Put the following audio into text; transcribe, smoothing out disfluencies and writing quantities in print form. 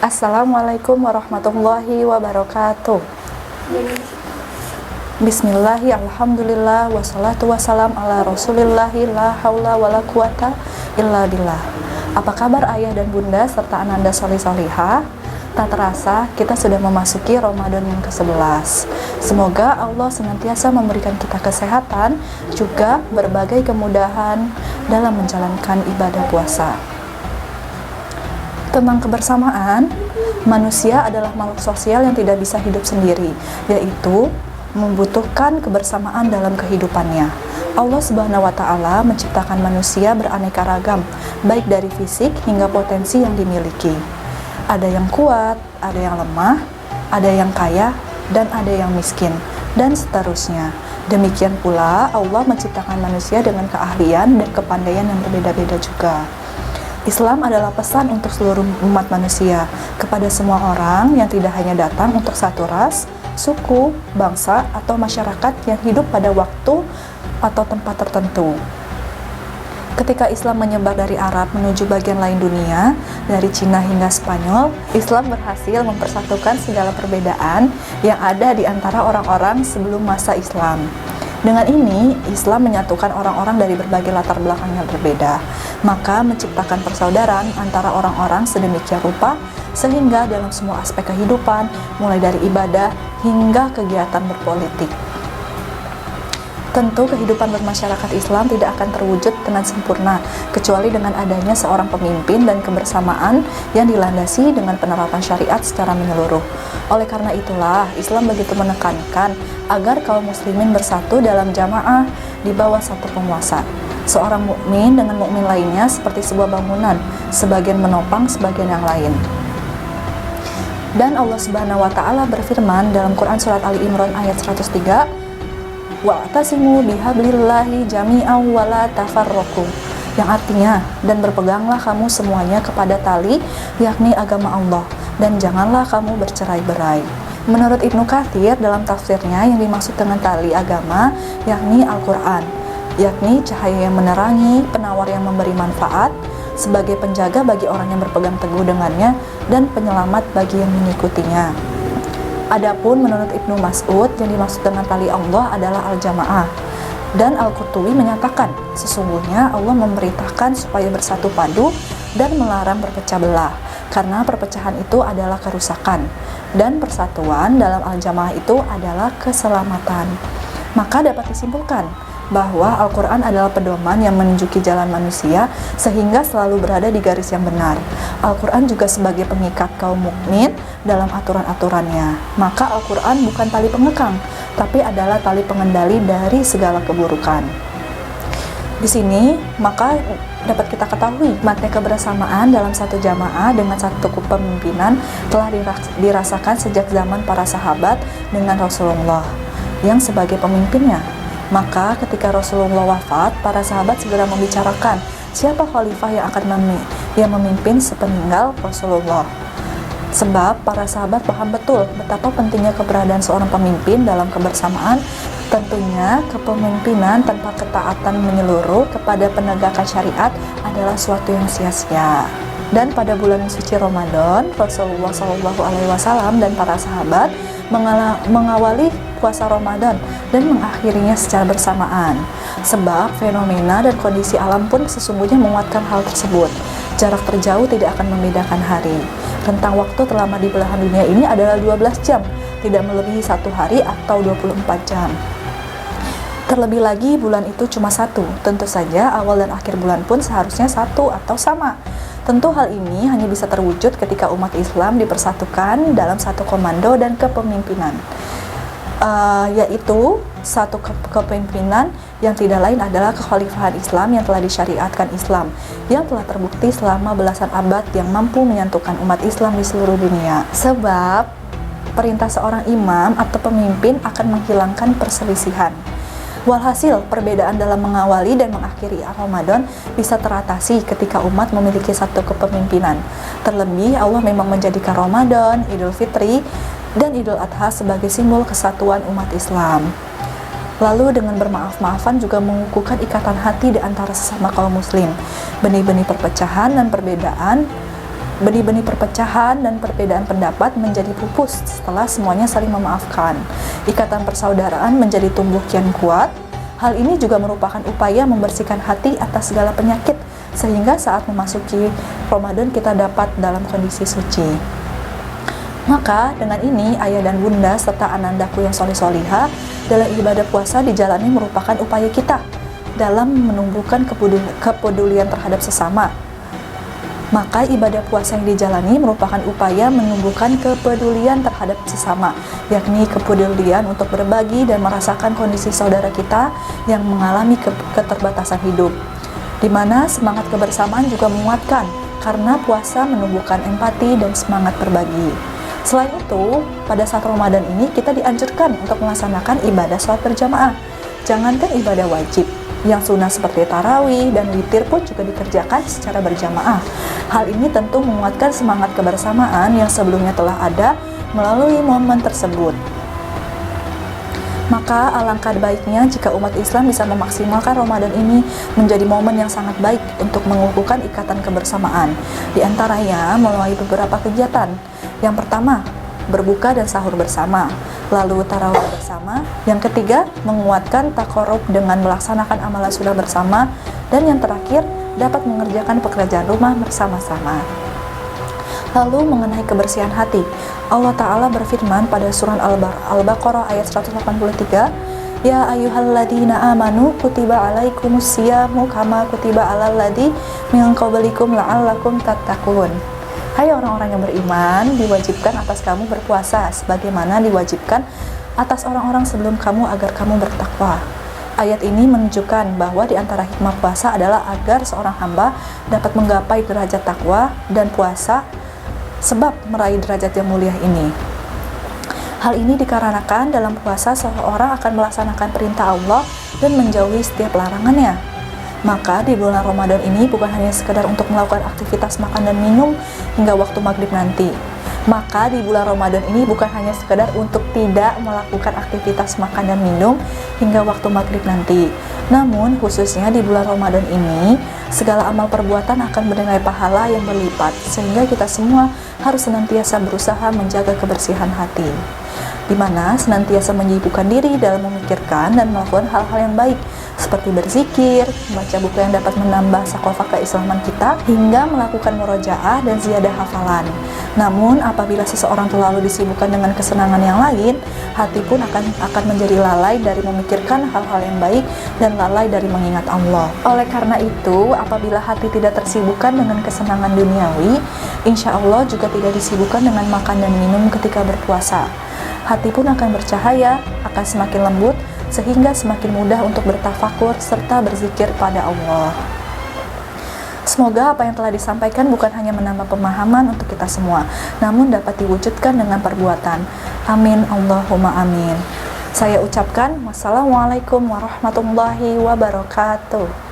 Assalamualaikum warahmatullahi wabarakatuh. Bismillahi, alhamdulillah, wassalatu wassalam ala rasulillahi, la haula wala quwata illa billah. Apa kabar ayah dan bunda serta ananda solih-solihah? Tak terasa kita sudah memasuki Ramadan yang ke-11. Semoga Allah senantiasa memberikan kita kesehatan, juga berbagai kemudahan dalam menjalankan ibadah puasa. Tentang kebersamaan, manusia adalah makhluk sosial yang tidak bisa hidup sendiri, yaitu membutuhkan kebersamaan dalam kehidupannya. Allah Subhanahu wa Ta'ala menciptakan manusia beraneka ragam, baik dari fisik hingga potensi yang dimiliki. Ada yang kuat, ada yang lemah, ada yang kaya, dan ada yang miskin, dan seterusnya. Demikian pula Allah menciptakan manusia dengan keahlian dan kepandaian yang berbeda-beda juga. Islam adalah pesan untuk seluruh umat manusia, kepada semua orang yang tidak hanya datang untuk satu ras, suku, bangsa, atau masyarakat yang hidup pada waktu atau tempat tertentu. Ketika Islam menyebar dari Arab menuju bagian lain dunia, dari Cina hingga Spanyol, Islam berhasil mempersatukan segala perbedaan yang ada di antara orang-orang sebelum masa Islam. Dengan ini, Islam menyatukan orang-orang dari berbagai latar belakang yang berbeda, maka menciptakan persaudaraan antara orang-orang sedemikian rupa, sehingga dalam semua aspek kehidupan, mulai dari ibadah hingga kegiatan berpolitik. Tentu kehidupan bermasyarakat Islam tidak akan terwujud dengan sempurna, kecuali dengan adanya seorang pemimpin dan kebersamaan yang dilandasi dengan penerapan syariat secara menyeluruh. Oleh karena itulah, Islam begitu menekankan agar kaum muslimin bersatu dalam jamaah di bawah satu penguasa. Seorang mukmin dengan mukmin lainnya seperti sebuah bangunan, sebagian menopang sebagian yang lain. Dan Allah Subhanahu wa Ta'ala berfirman dalam Quran surat Ali Imran ayat 103, wa'tasimu bihablillahi jami'an wa la tafarraqu, yang artinya, dan berpeganglah kamu semuanya kepada tali, yakni agama Allah, dan janganlah kamu bercerai-berai. Menurut Ibnu Katsir dalam tafsirnya, yang dimaksud dengan tali agama yakni Al-Quran, yakni cahaya yang menerangi, penawar yang memberi manfaat, sebagai penjaga bagi orang yang berpegang teguh dengannya, dan penyelamat bagi yang mengikutinya. Adapun menurut Ibnu Mas'ud, yang dimaksud dengan tali Allah adalah al-jamaah. Dan Al-Qurtubi menyatakan, sesungguhnya Allah memerintahkan supaya bersatu padu dan melarang berpecah belah, karena perpecahan itu adalah kerusakan, dan persatuan dalam al-jamaah itu adalah keselamatan. Maka dapat disimpulkan bahwa Al-Quran adalah pedoman yang menunjuki jalan manusia sehingga selalu berada di garis yang benar. Al-Quran juga sebagai pengikat kaum mukmin dalam aturan-aturannya. Maka Al-Quran bukan tali pengekang, tapi adalah tali pengendali dari segala keburukan. Di sini, maka dapat kita ketahui makna kebersamaan dalam satu jamaah dengan satu kepemimpinan telah dirasakan sejak zaman para sahabat dengan Rasulullah yang sebagai pemimpinnya. Maka ketika Rasulullah wafat, para sahabat segera membicarakan siapa khalifah yang akan memimpin sepeninggal Rasulullah. Sebab para sahabat paham betul betapa pentingnya keberadaan seorang pemimpin dalam kebersamaan. Tentunya kepemimpinan tanpa ketaatan menyeluruh kepada penegakan syariat adalah suatu yang sia-sia. Dan pada bulan suci Ramadan, Rasulullah SAW dan para sahabat mengawali puasa Ramadan dan mengakhirinya secara bersamaan. Sebab fenomena dan kondisi alam pun sesungguhnya menguatkan hal tersebut. Jarak terjauh tidak akan membedakan hari. Rentang waktu terlama di belahan dunia ini adalah 12 jam, tidak melebihi 1 hari atau 24 jam. Terlebih lagi bulan itu cuma satu, tentu saja awal dan akhir bulan pun seharusnya satu atau sama. Tentu hal ini hanya bisa terwujud ketika umat Islam dipersatukan dalam satu komando dan kepemimpinan, yaitu satu kepemimpinan yang tidak lain adalah kekhalifahan Islam yang telah disyariatkan Islam, yang telah terbukti selama belasan abad yang mampu menyatukan umat Islam di seluruh dunia. Sebab perintah seorang imam atau pemimpin akan menghilangkan perselisihan. Walhasil, perbedaan dalam mengawali dan mengakhiri Ramadan bisa teratasi ketika umat memiliki satu kepemimpinan. Terlebih, Allah memang menjadikan Ramadan, Idul Fitri, dan Idul Adha sebagai simbol kesatuan umat Islam. Lalu dengan bermaaf-maafan juga mengukuhkan ikatan hati di antara sesama kaum muslim. Benih-benih perpecahan dan perbedaan Benih-benih perpecahan dan perbedaan pendapat menjadi pupus setelah semuanya saling memaafkan. Ikatan persaudaraan menjadi tumbuh kian kuat. Hal ini juga merupakan upaya membersihkan hati atas segala penyakit, sehingga saat memasuki Ramadan kita dapat dalam kondisi suci. Maka dengan ini ayah dan bunda serta anandaku yang soleh-solihah, dalam ibadah puasa dijalani merupakan upaya kita dalam menumbuhkan kepedulian terhadap sesama. Maka ibadah puasa yang dijalani merupakan upaya menumbuhkan kepedulian terhadap sesama, yakni kepedulian untuk berbagi dan merasakan kondisi saudara kita yang mengalami keterbatasan hidup, di mana semangat kebersamaan juga menguatkan karena puasa menumbuhkan empati dan semangat berbagi. Selain itu, pada saat Ramadan ini kita dianjurkan untuk melaksanakan ibadah sholat berjamaah. Jangankan ibadah wajib, yang sunnah seperti tarawih dan witir pun juga dikerjakan secara berjamaah. Hal ini tentu menguatkan semangat kebersamaan yang sebelumnya telah ada melalui momen tersebut. Maka alangkah baiknya jika umat Islam bisa memaksimalkan Ramadan ini menjadi momen yang sangat baik untuk mengukuhkan ikatan kebersamaan. Di antaranya melalui beberapa kegiatan. Yang pertama, berbuka dan sahur bersama, lalu tarawih bersama. Yang ketiga, menguatkan takarub dengan melaksanakan amalan sunnah bersama, dan yang terakhir, dapat mengerjakan pekerjaan rumah bersama-sama. Lalu mengenai kebersihan hati, Allah Ta'ala berfirman pada surah Al-Baqarah ayat 183, Ya ayyuhalladzina amanu kutiba alaikumus siyamu kama kutiba alal ladzi min qablikum la'allakum tattaqun. Hai orang-orang yang beriman, diwajibkan atas kamu berpuasa sebagaimana diwajibkan atas orang-orang sebelum kamu agar kamu bertakwa. Ayat ini menunjukkan bahwa di antara hikmah puasa adalah agar seorang hamba dapat menggapai derajat takwa dan puasa sebab meraih derajat yang mulia ini. Hal ini dikarenakan dalam puasa seseorang akan melaksanakan perintah Allah dan menjauhi setiap larangannya. Maka di bulan Ramadan ini bukan hanya sekedar untuk melakukan aktivitas makan dan minum hingga waktu maghrib nanti. Maka di bulan Ramadan ini bukan hanya sekedar untuk tidak melakukan aktivitas makan dan minum hingga waktu maghrib nanti. Namun khususnya di bulan Ramadan ini, segala amal perbuatan akan bernilai pahala yang berlipat, sehingga kita semua harus senantiasa berusaha menjaga kebersihan hati, di mana senantiasa menyibukkan diri dalam memikirkan dan melakukan hal-hal yang baik, seperti berzikir, membaca buku yang dapat menambah sakofah keislaman kita, hingga melakukan murojaah dan ziyadah hafalan. Namun, apabila seseorang terlalu disibukkan dengan kesenangan yang lain, hati pun akan menjadi lalai dari memikirkan hal-hal yang baik dan lalai dari mengingat Allah. Oleh karena itu, apabila hati tidak tersibukkan dengan kesenangan duniawi, insya Allah juga tidak disibukkan dengan makan dan minum ketika berpuasa. Hati pun akan bercahaya, akan semakin lembut, sehingga semakin mudah untuk bertafakur serta berzikir pada Allah. Semoga apa yang telah disampaikan bukan hanya menambah pemahaman untuk kita semua, namun dapat diwujudkan dengan perbuatan. Amin, Allahumma amin. Saya ucapkan wassalamualaikum warahmatullahi wabarakatuh.